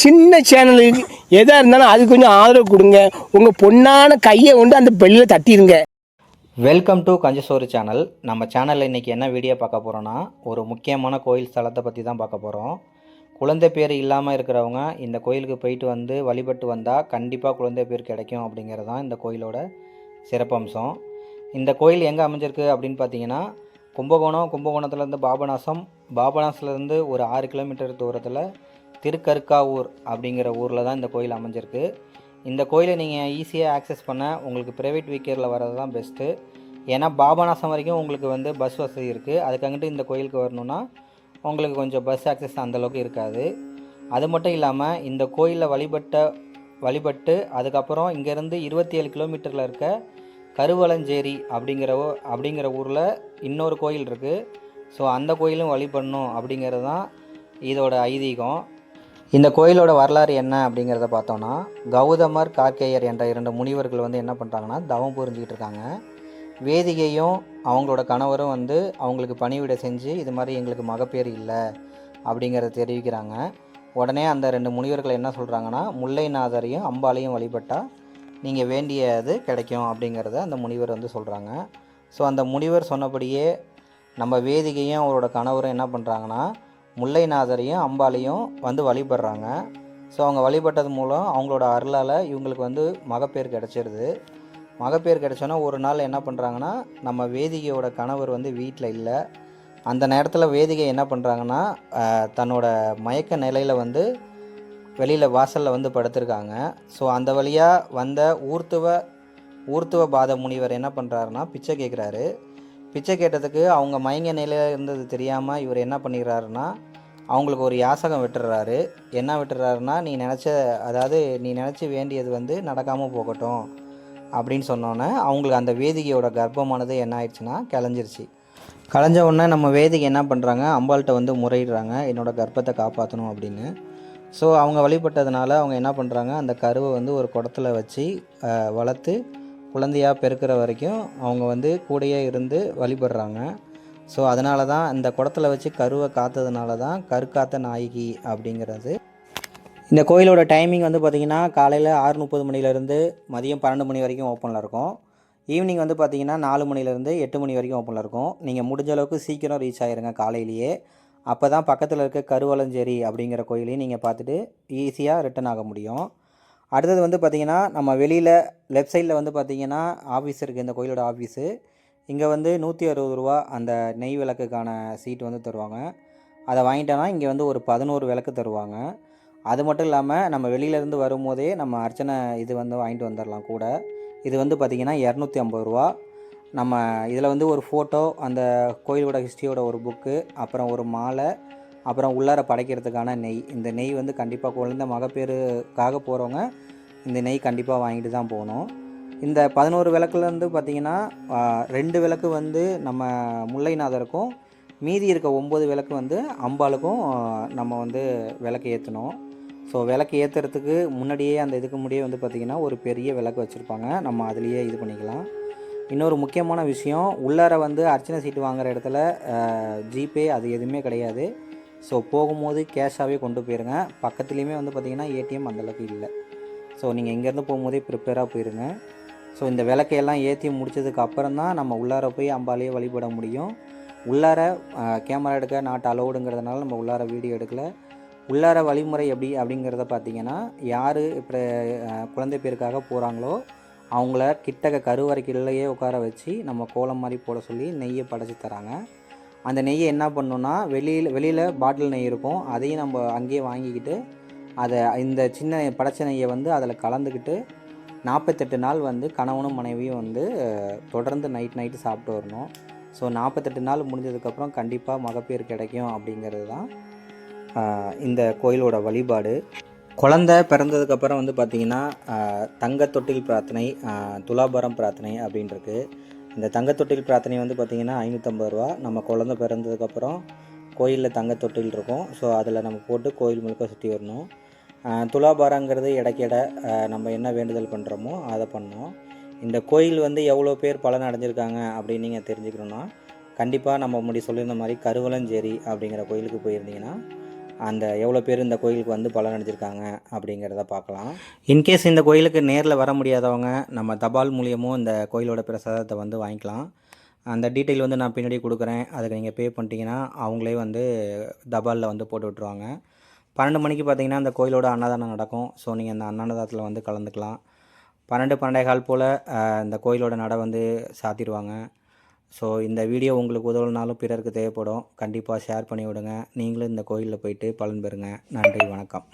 சின்ன சேனலுக்கு எதாக இருந்தாலும் அது கொஞ்சம் ஆதரவு கொடுங்க. உங்கள் பொண்ணான கையை கொண்டு அந்த பெல்லில் தட்டிடுங்க. வெல்கம் டு கஞ்சசோறு சேனல். நம்ம சேனலில் இன்றைக்கி என்ன வீடியோ பார்க்க போகிறோன்னா, ஒரு முக்கியமான கோயில் ஸ்தலத்தை பற்றி தான் பார்க்க போகிறோம். குழந்தை பேர் இல்லாமல் இருக்கிறவங்க இந்த கோயிலுக்கு போயிட்டு வந்து வழிபட்டு வந்தால் கண்டிப்பாக குழந்தை பேர் கிடைக்கும் அப்படிங்கிறது தான் இந்த கோயிலோட சிறப்பம்சம். இந்த கோயில் எங்கே அமைஞ்சிருக்கு அப்படின்னு பார்த்தீங்கன்னா, கும்பகோணத்துலேருந்து பாபநாசத்துலேருந்து ஒரு 6 கிலோமீட்டர் தூரத்தில் திருக்கருக்காவூர் அப்படிங்கிற ஊரில் தான் இந்த கோயில் அமைஞ்சிருக்கு. இந்த கோயிலை நீங்கள் ஈஸியாக ஆக்சஸ் பண்ண உங்களுக்கு ப்ரைவேட் வெஹிக்கிளில் வர்றது தான் பெஸ்ட்டு. ஏன்னா பாபநாசம் வரைக்கும் உங்களுக்கு வந்து பஸ் வசதி இருக்குது. அதுக்காகட்டு இந்த கோயிலுக்கு வரணுன்னா உங்களுக்கு கொஞ்சம் பஸ் ஆக்சஸ் அந்தளவுக்கு இருக்காது. அது மட்டும் இல்லாமல் இந்த கோயிலில் வழிபட்டு அதுக்கப்புறம் இங்கேருந்து 27 கிலோமீட்டரில் இருக்க கருவலஞ்சேரி அப்படிங்கிற ஊரில் இன்னொரு கோயில் இருக்குது. ஸோ அந்த கோயிலும் வழிபடணும் அப்படிங்கிறது தான் இதோட ஐதீகம். இந்த கோயிலோட வரலாறு என்ன அப்படிங்கிறத பார்த்தோன்னா, கௌதமர் கார்கேயர் என்ற 2 முனிவர்கள் வந்து என்ன பண்ணுறாங்கன்னா தவம் புரிஞ்சிக்கிட்டு இருக்காங்க. வேதிகையும் அவங்களோட கணவரும் வந்து அவங்களுக்கு பணிவிடை செஞ்சு இது மாதிரி எங்களுக்கு மகப்பேறு இல்லை அப்படிங்கிறத தெரிவிக்கிறாங்க. உடனே அந்த 2 முனிவர்கள் என்ன சொல்கிறாங்கன்னா, முல்லைநாதரையும் அம்பாலையும் வழிபட்டால் நீங்கள் வேண்டியது கிடைக்கும் அப்படிங்கிறத அந்த முனிவர் வந்து சொல்கிறாங்க. ஸோ அந்த முனிவர் சொன்னபடியே நம்ம வேதிகையும் அவரோட கணவரும் என்ன பண்ணுறாங்கன்னா, முல்லைநாதரையும் அம்பாலையும் வந்து வழிபடுறாங்க. ஸோ அவங்க வழிபட்டது மூலம் அவங்களோட அருளால் இவங்களுக்கு வந்து மகப்பேர் கிடச்சிருது. மகப்பேர் கிடச்சோன்னா ஒரு நாள் என்ன பண்ணுறாங்கன்னா, நம்ம வேதிகையோட கணவர் வந்து வீட்டில் இல்லை. அந்த நேரத்தில் வேதிகை என்ன பண்ணுறாங்கன்னா, தன்னோட மயக்க நிலையில் வந்து வெளியில் வாசலில் வந்து படுத்திருக்காங்க. ஸோ அந்த வழியாக வந்த ஊர்த்துவ பாத முனிவர் என்ன பண்ணுறாருன்னா பிச்சை கேட்குறாரு. பிச்சை கேட்டதுக்கு அவங்க மயங்க நிலையில் இருந்தது தெரியாமல் இவர் என்ன பண்ணிடுறாருன்னா, அவங்களுக்கு ஒரு யாசகம் விட்டுறாரு. என்ன விட்டுறாருன்னா, நீ நினச்சி வேண்டியது வந்து நடக்காமல் போகட்டும் அப்படின்னு சொன்னோன்னே அவங்களுக்கு அந்த வேதிகையோட கர்ப்பமானது என்ன ஆயிடுச்சுன்னா கலைஞ்ச உடனே நம்ம வேதிகை என்ன பண்ணுறாங்க, அம்பாள்கிட்ட வந்து முறையிடுறாங்க, என்னோடய கர்ப்பத்தை காப்பாற்றணும் அப்படின்னு. ஸோ அவங்க வழிபட்டதுனால அவங்க என்ன பண்ணுறாங்க, அந்த கருவை வந்து ஒரு குடத்துல வச்சு வளர்த்து குழந்தையாக பெருக்கிற வரைக்கும் அவங்க வந்து கூடையே இருந்து வழிபடுறாங்க. ஸோ அதனால தான் இந்த குடத்துல வச்சு கருவை காத்ததுனால தான் கருக்காத்த நாயகி அப்படிங்கிறது. இந்த கோயிலோட டைமிங் வந்து பார்த்திங்கன்னா காலையில் 6:30 மணிலேருந்து மதியம் 12 மணி வரைக்கும் ஓப்பனில் இருக்கும். ஈவினிங் வந்து பார்த்திங்கன்னா 4 மணிலேருந்து 8 மணி வரைக்கும் ஓப்பனில் இருக்கும். நீங்கள் முடிஞ்ச அளவுக்கு சீக்கிரம் ரீச் ஆகிருங்க காலையிலேயே. அப்போ தான் பக்கத்தில் இருக்க கருவலஞ்சேரி அப்படிங்கிற கோயிலையும் நீங்கள் பார்த்துட்டு ஈஸியாக ரிட்டன் ஆக முடியும். அடுத்தது வந்து பார்த்திங்கன்னா, நம்ம வெளியில் லெஃப்ட் சைடில் வந்து பார்த்திங்கன்னா ஆஃபீஸ் இருக்குது, இந்த கோயிலோட ஆஃபீஸு. இங்கே வந்து 160 ரூபா அந்த நெய் விளக்குக்கான சீட்டு வந்து தருவாங்க. அதை வாங்கிட்டோன்னா இங்கே வந்து ஒரு 11 விளக்கு தருவாங்க. அது மட்டும் இல்லாமல் நம்ம வெளியிலேருந்து வரும்போதே நம்ம அர்ச்சனை இது வந்து வாங்கிட்டு வந்துடலாம் கூட. இது வந்து பார்த்திங்கன்னா 250 ரூபா. நம்ம இதில் வந்து ஒரு ஃபோட்டோ, அந்த கோயிலோட ஹிஸ்ட்ரியோட ஒரு புக்கு, அப்புறம் ஒரு மாலை, அப்புறம் உள்ளார படைக்கிறதுக்கான நெய். இந்த நெய் வந்து கண்டிப்பாக குழந்தை மகப்பேறுக்காக போகிறவங்க இந்த நெய் கண்டிப்பாக வாங்கிட்டு தான் போகணும். இந்த 11 விளக்குலேருந்து பார்த்திங்கன்னா 2 விளக்கு வந்து நம்ம முல்லைநாதருக்கும், மீதி இருக்க 9 விளக்கு வந்து அம்பாளுக்கும் நம்ம வந்து விளக்கு ஏற்றணும். ஸோ விளக்கு ஏற்றுறதுக்கு முன்னாடியே அந்த இதுக்கு முன்னாடியே வந்து பார்த்திங்கன்னா ஒரு பெரிய விளக்கு வச்சுருப்பாங்க, நம்ம அதுலேயே இது பண்ணிக்கலாம். இன்னொரு முக்கியமான விஷயம், உள்ளார வந்து அர்ச்சனை சீட்டு வாங்குகிற இடத்துல ஜிபே அது எதுவுமே கிடையாது. ஸோ போகும்போது கேஷாகவே கொண்டு போயிருங்க. பக்கத்துலேயுமே வந்து பார்த்திங்கன்னா ஏடிஎம் அந்தளவுக்கு இல்லை. ஸோ நீங்கள் இங்கேருந்து போகும்போதே ப்ரிப்பேராக போயிருங்க. ஸோ இந்த விளக்கையெல்லாம் ஏற்றி முடித்ததுக்கு அப்புறம் தான் நம்ம உள்ளார போய் அம்பாலையே வழிபட முடியும். உள்ளார கேமரா எடுக்க நாட் அலோடுங்கிறதுனால நம்ம உள்ளார வீடியோ எடுக்கலை. உள்ளார வழிமுறை எப்படி அப்படிங்கிறத பார்த்திங்கன்னா, யார் இப்போ குழந்தை பேருக்காக போகிறாங்களோ அவங்கள கிட்டக்க கருவறைக்குள்ளேயே உட்கார வச்சு நம்ம கோலம் மாதிரி போட சொல்லி நெய்யை படைச்சி தராங்க. அந்த நெய்யை என்ன பண்ணணுன்னா, வெளியில் பாட்டில் நெய் இருக்கும், அதையும் நம்ம அங்கேயே வாங்கிக்கிட்டு அதை இந்த சின்ன படைச்ச நெய்யை வந்து அதில் கலந்துக்கிட்டு 48 நாள் வந்து கணவனும் மனைவியும் வந்து தொடர்ந்து நைட்டு சாப்பிட்டு வரணும். ஸோ 48 நாள் முடிஞ்சதுக்கப்புறம் கண்டிப்பாக மகப்பேறு கிடைக்கும் அப்படிங்கிறது தான் இந்த கோயிலோட வழிபாடு. குழந்தை பிறந்ததுக்கப்புறம் வந்து பார்த்திங்கன்னா தங்கத்தொட்டில் பிரார்த்தனை, துலாபாரம் பிரார்த்தனை அப்படின்ட்டுருக்கு. இந்த தங்கத்தொட்டில் பிரார்த்தனை வந்து பார்த்திங்கன்னா 550 ரூபா. நம்ம குழந்தை பிறந்ததுக்கப்புறம் கோயிலில் தங்கத்தொட்டில் இருக்கும். ஸோ அதில் நம்ம போட்டு கோயில் முழுக்க சுற்றி வரணும். துலாபாரங்கிறது இடைக்கிட நம்ம என்ன வேண்டுதல் பண்ணுறோமோ அதை பண்ணோம். இந்த கோயில் வந்து எவ்வளோ பேர் பலன் அடைஞ்சிருக்காங்க அப்படின்னு நீங்கள் தெரிஞ்சுக்கணுன்னா, கண்டிப்பாக நம்ம முன்னாடி சொல்லியிருந்த மாதிரி கருவலஞ்சேரி அப்படிங்கிற கோயிலுக்கு போயிருந்தீங்கன்னா அந்த எவ்வளோ பேர் இந்த கோயிலுக்கு வந்து பலன் அடைஞ்சிருக்காங்க அப்படிங்கிறத பார்க்கலாம். இன்கேஸ் இந்த கோயிலுக்கு நேரில் வர முடியாதவங்க நம்ம தபால் மூலியமும் இந்த கோயிலோட பிரசாதத்தை வந்து வாங்கிக்கலாம். அந்த டீட்டெயில் வந்து நான் பின்னாடி கொடுக்குறேன். அதுக்கு நீங்கள் பே பண்ணிட்டீங்கன்னா அவங்களே வந்து தபாலில் வந்து போட்டு விட்ருவாங்க. 12 மணிக்கு பார்த்தீங்கன்னா அந்த கோயிலோட அன்னதானம் நடக்கும். ஸோ நீங்கள் அந்த அன்னதானத்தில் வந்து கலந்துக்கலாம். 12, 12:15 போல் இந்த கோயிலோட நடை வந்து சாத்திடுவாங்க. ஸோ இந்த வீடியோ உங்களுக்கு உதவுனாலும் பிறருக்கு தேவைப்படும். கண்டிப்பாக ஷேர் பண்ணி விடுங்க. நீங்களும் இந்த கோயிலில் போயிட்டு பலன் பெறுங்க. நன்றி, வணக்கம்.